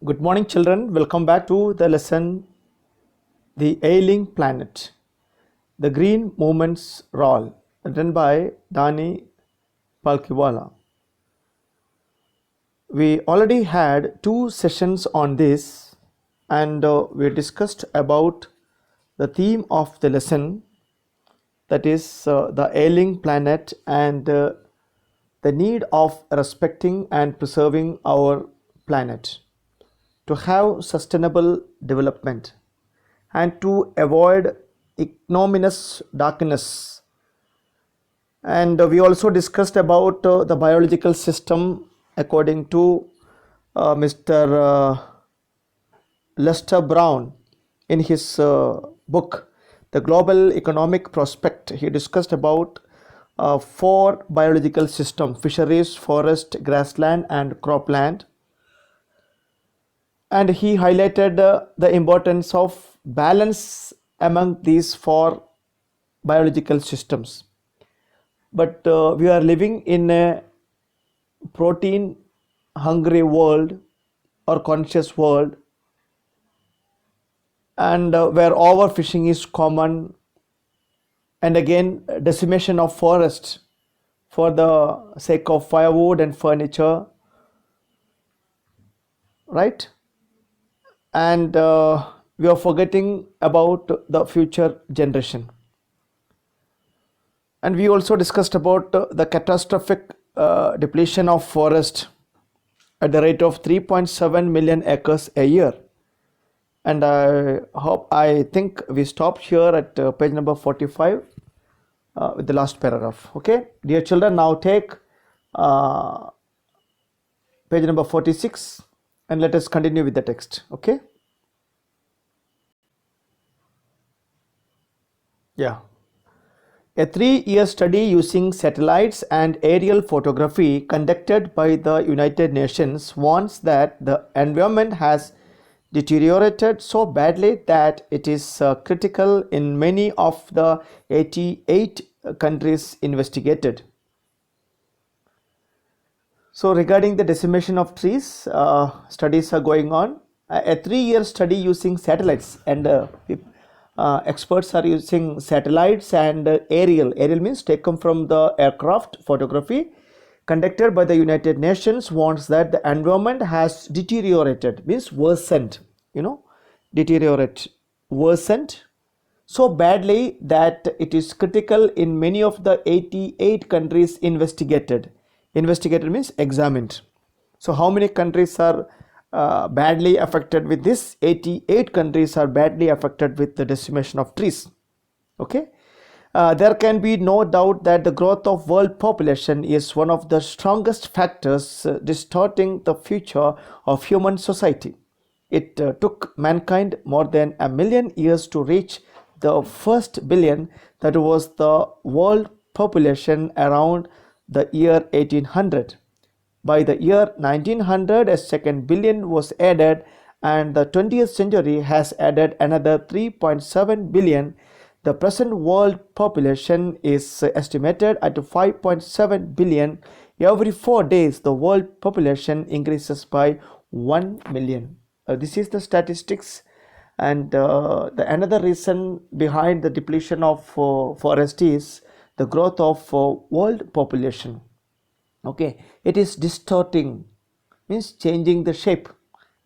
Good morning, children. Welcome back to the lesson The Ailing Planet, The Green Movement's Role, written by Dani Palkiwala. We already had two sessions on this, and we discussed about the theme of the lesson, that is the ailing planet and the need of respecting and preserving our planet to have sustainable development and to avoid ignominious darkness. And we also discussed about the biological system according to Mr. Lester Brown in his book The Global Economic Prospect. He discussed about four biological systems: fisheries, forest, grassland and cropland. And he highlighted the importance of balance among these four biological systems. But we are living in a protein hungry world or conscious world, and where overfishing is common, and again decimation of forests for the sake of firewood and furniture, right? And we are forgetting about the future generation. And we also discussed about the catastrophic depletion of forest at the rate of 3.7 million acres a year. And I think we stopped here at page number 45 with the last paragraph. Okay, dear children, now take page number 46 and let us continue with the text. Okay. Yeah. A 3-year study using satellites and aerial photography conducted by the United Nations warns that the environment has deteriorated so badly that it is critical in many of the 88 countries investigated. So regarding the decimation of trees, studies are going on. A 3-year study using satellites, and experts are using satellites and aerial means taken from the aircraft photography conducted by the United Nations warns that the environment has deteriorated, means worsened, worsened so badly that it is critical in many of the 88 countries investigated means examined. So how many countries are badly affected with this? 88 countries are badly affected with the decimation of trees. Okay. There can be no doubt that the growth of world population is one of the strongest factors distorting the future of human society. It took mankind more than 1 million years to reach the first billion, that was the world population, around the year 1800. By the year 1900, a second billion was added, and the 20th century has added another 3.7 billion. The present world population is estimated at 5.7 billion. Every 4 days, the world population increases by 1 million. This is the statistics. And another reason behind the depletion of forest is the growth of world population. Okay, it is distorting, means changing the shape.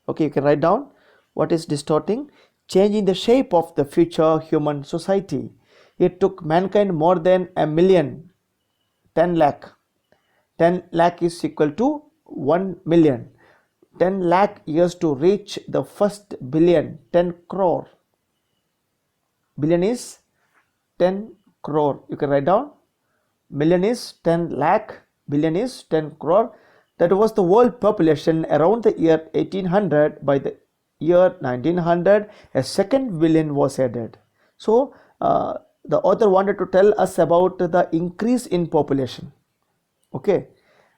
Okay, you can write down what is distorting: changing the shape of the future human society. It took mankind more than 1 million, 10 lakh. 10 lakh is equal to 1 million. 10 lakh years to reach the first billion. 10 crore. Billion is 10 crore. You can write down. Million is 10 lakh. Billion is 10 crore. That was the world population around the year 1800. By the year 1900, a second billion was added. So the author wanted to tell us about the increase in population. Okay,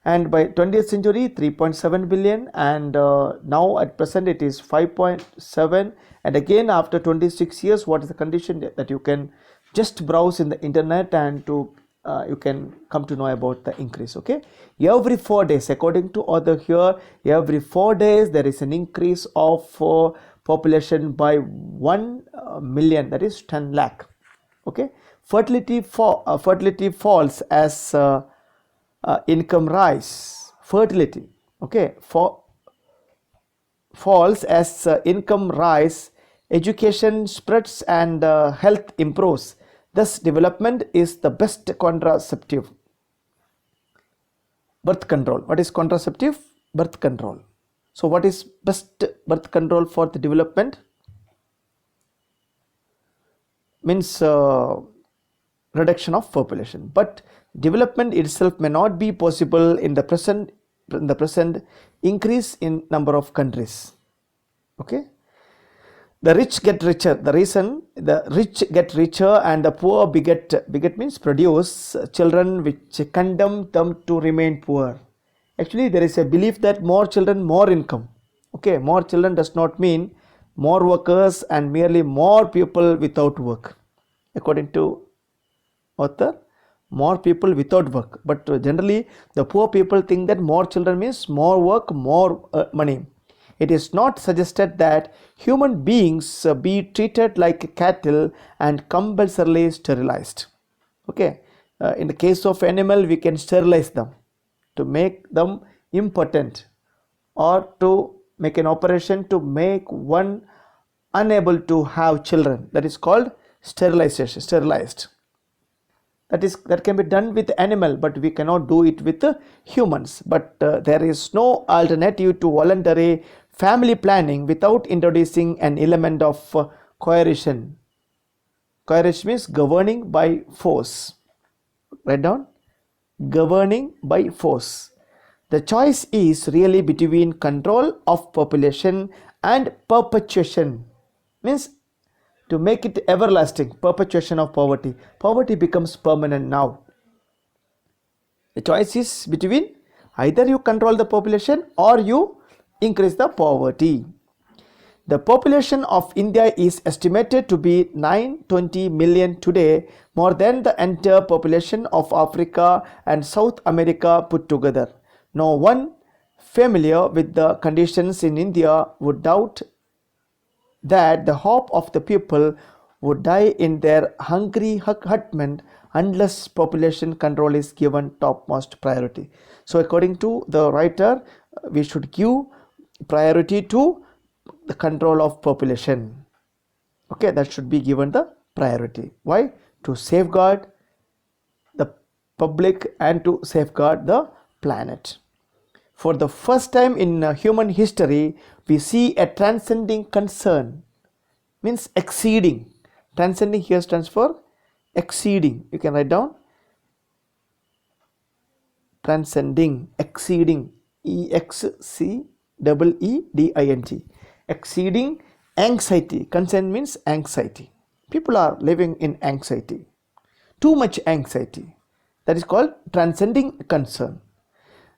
and by 20th century 3.7 billion, and now at present it is 5.7. and again after 26 years, what is the condition? That you can just browse in the internet and to you can come to know about the increase. Okay, every 4 days, according to author here, every 4 days there is an increase of population by 1 million, that is 10 lakh. Okay, fertility falls as income rise. Fertility, okay, falls as income rise, education spreads, and health improves. Thus, development is the best contraceptive. Birth control. What is contraceptive? Birth control. So, what is best birth control for the development? Means reduction of population. But development itself may not be possible in the present increase in number of countries. Okay, the rich get richer. The reason the rich get richer and the poor beget means produce children which condemn them to remain poor. Actually, there is a belief that more children, more income. Okay, more children does not mean more workers and merely more people without work. According to author, more people without work, but generally the poor people think that more children means more work, more money. It is not suggested that human beings be treated like cattle and compulsorily sterilized. Okay, in the case of animal, we can sterilize them to make them impotent, or to make an operation to make one unable to have children. That is called sterilization. Sterilized. That can be done with animal, but we cannot do it with humans. But there is no alternative to voluntary family planning without introducing an element of coercion. Coercion means governing by force. Write down, governing by force. The choice is really between control of population and perpetuation, means to make it everlasting. Perpetuation of poverty. Poverty becomes permanent now. The choice is between either you control the population or you increase the poverty. The population of India is estimated to be 920 million today, more than the entire population of Africa and South America put together. No one familiar with the conditions in India would doubt that the hope of the people would die in their hungry hutment unless population control is given topmost priority. So according to the writer, we should give priority to the control of population. Okay, that should be given the priority. Why? To safeguard the public and to safeguard the planet. For the first time in human history, we see a transcending concern, means exceeding. Transcending here stands for exceeding. You can write down transcending, exceeding, EXCEEDING. Exceeding anxiety. Concern means anxiety. People are living in anxiety, too much anxiety. That is called transcending concern.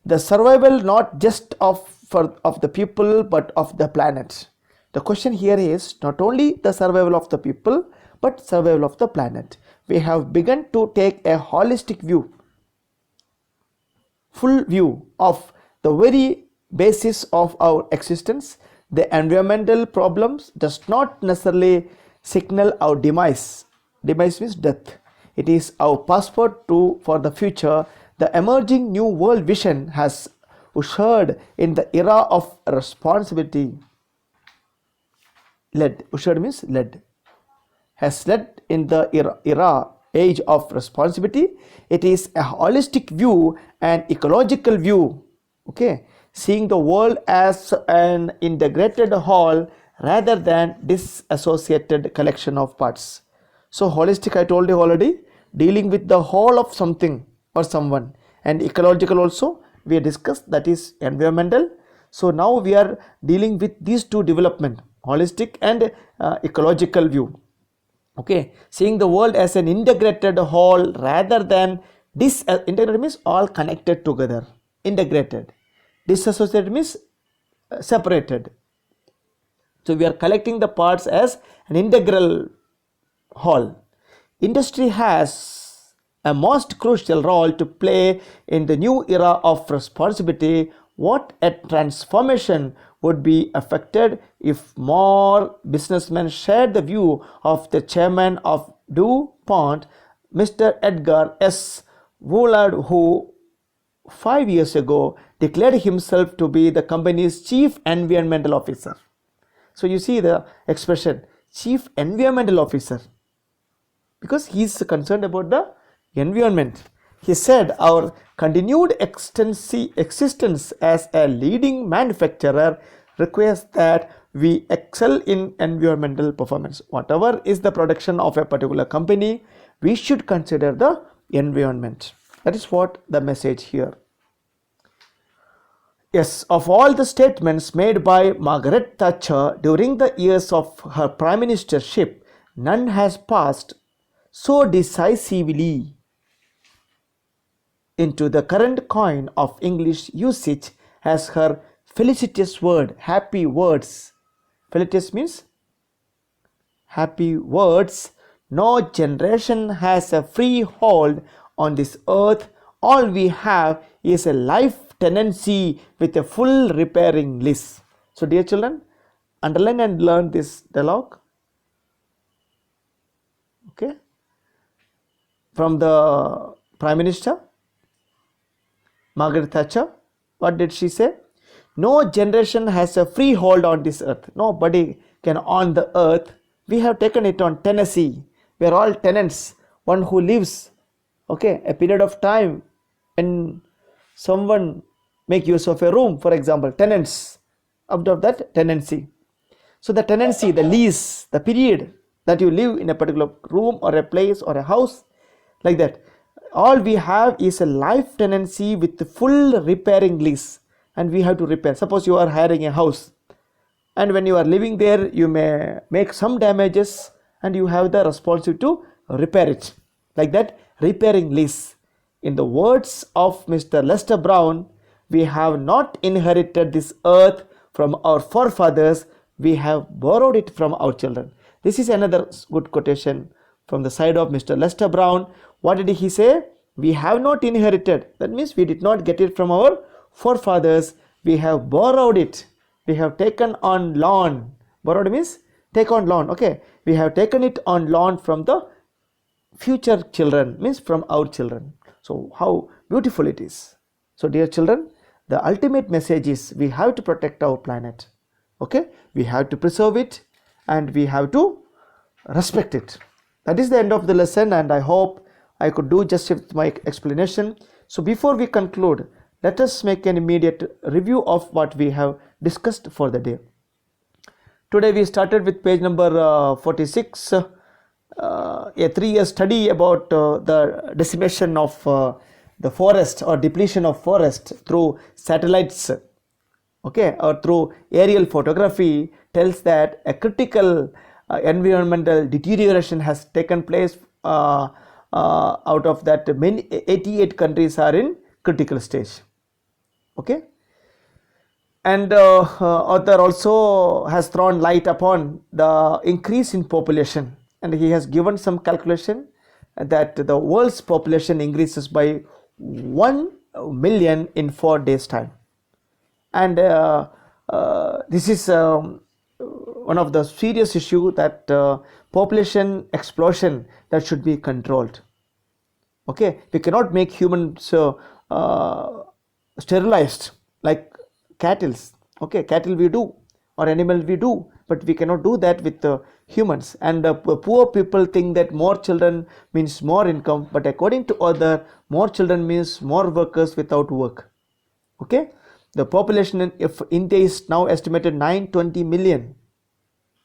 The survival not just of the people but of the planet. The question here is not only the survival of the people but survival of the planet. We have begun to take a holistic view, full view of the very basis of our existence. The environmental problems does not necessarily signal our demise. Demise means death. It is our passport for the future. The emerging new world vision has ushered in the era of responsibility. Ushered means led. Has led in the age of responsibility. It is a holistic view and ecological view. Okay, seeing the world as an integrated whole rather than disassociated collection of parts. So holistic, I told you already, dealing with the whole of something or someone, and ecological also we discussed, that is environmental. So now we are dealing with these two development, holistic and ecological view. Okay, seeing the world as an integrated whole rather than integrated means all connected together. Integrated. Disassociated means separated. So we are collecting the parts as an integral whole. Industry has a most crucial role to play in the new era of responsibility. What a transformation would be affected if more businessmen shared the view of the chairman of DuPont, Mr. Edgar S. Woolard, who 5 years ago declared himself to be the company's chief environmental officer. So you see the expression chief environmental officer, because he is concerned about the environment. He said our continued existence as a leading manufacturer requires that we excel in environmental performance. Whatever is the production of a particular company, we should consider the environment. That is what the message here. Yes, of all the statements made by Margaret Thatcher during the years of her prime ministership, none has passed so decisively into the current coin of English usage as her felicitous word, happy words. Felicitous means happy words. No generation has a free hold on this earth. All we have is a life tenancy with a full repairing lease. So dear children, underline and learn this dialogue. Okay, from the Prime Minister Margaret Thatcher. What did she say? No generation has a free hold on this earth. Nobody can own the earth. We have taken it on tenancy. We are all tenants. One who lives, okay, a period of time when someone make use of a room, for example, tenants, out of that tenancy. So the tenancy, the lease, the period that you live in a particular room or a place or a house, like that, all we have is a life tenancy with the full repairing lease, and we have to repair. Suppose you are hiring a house, and when you are living there, you may make some damages and you have the responsibility to repair it, like that, repairing lease. In the words of Mr. Lester Brown, we have not inherited this earth from our forefathers, we have borrowed it from our children. This is another good quotation from the side of Mr. Lester Brown. What did he say? We have not inherited. That means we did not get it from our forefathers. We have borrowed it. We have taken on loan. Borrowed means take on loan. Okay. We have taken it on loan from the future children, means from our children. So how beautiful it is. So dear children, the ultimate message is we have to protect our planet. Okay. We have to preserve it and we have to respect it. That is the end of the lesson, and I hope I could do justice with my explanation. So before we conclude, let us make an immediate review of what we have discussed for the day. Today we started with page number 46, a 3-year study about the decimation of the forest or depletion of forest through satellites, okay, or through aerial photography, tells that a critical environmental deterioration has taken place. Out of that, many 88 countries are in critical stage. Okay, and author also has thrown light upon the increase in population, and he has given some calculation that the world's population increases by 1 million in 4 days time, and this is one of the serious issue, that population explosion that should be controlled. Okay, we cannot make humans sterilized like cattle. Okay, cattle we do, or animal we do, but we cannot do that with humans. And poor people think that more children means more income, but according to other, more children means more workers without work. Okay, the population in India is now estimated 920 million.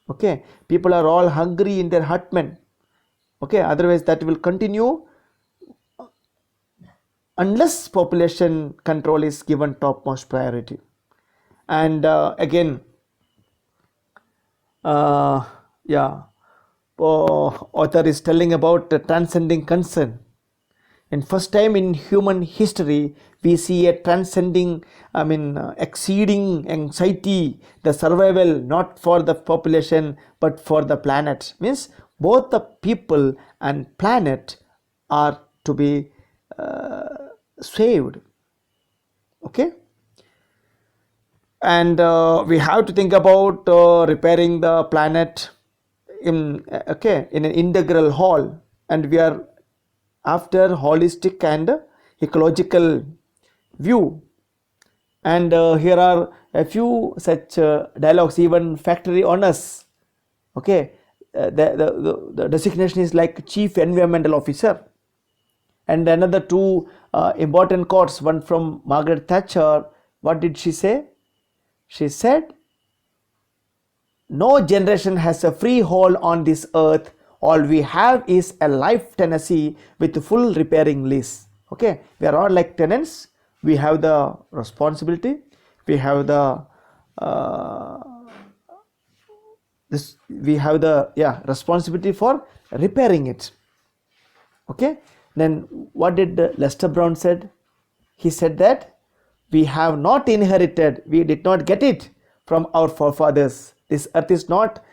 Okay, people are all hungry in their hutmen. Okay, otherwise that will continue unless population control is given topmost priority. And again, author is telling about transcending concern. And first time in human history, we see a transcending, exceeding anxiety, the survival not for the population but for the planet. Means both the people and planet are to be saved. Okay, and we have to think about repairing the planet in an integral whole, and we are after holistic and ecological view. And here are a few such dialogues. Even factory owners, okay, the designation is like chief environmental officer. And another two important quotes, one from Margaret Thatcher. What did she say? She said, no generation has a free hold on this earth. All we have is a life tenancy with full repairing lease. Okay, we are all like tenants. We have the responsibility. We have the responsibility for repairing it. Okay, then what did Lester Brown said? He said that we have not inherited, we did not get it from our forefathers. This earth is not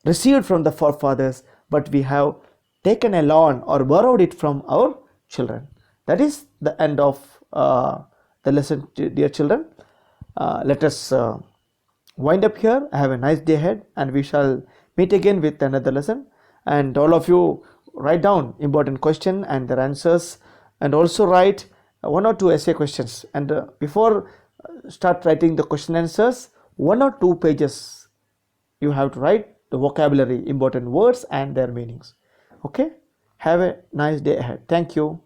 received from the forefathers, but we have taken a loan or borrowed it from our children. That is the end of the lesson, dear children. Let us wind up here. Have a nice day ahead, and we shall meet again with another lesson. And all of you write down important question and their answers, and also write one or two essay questions. And before start writing the question answers, 1 or 2 pages you have to write the vocabulary, important words and their meanings. Okay, have a nice day ahead. Thank you.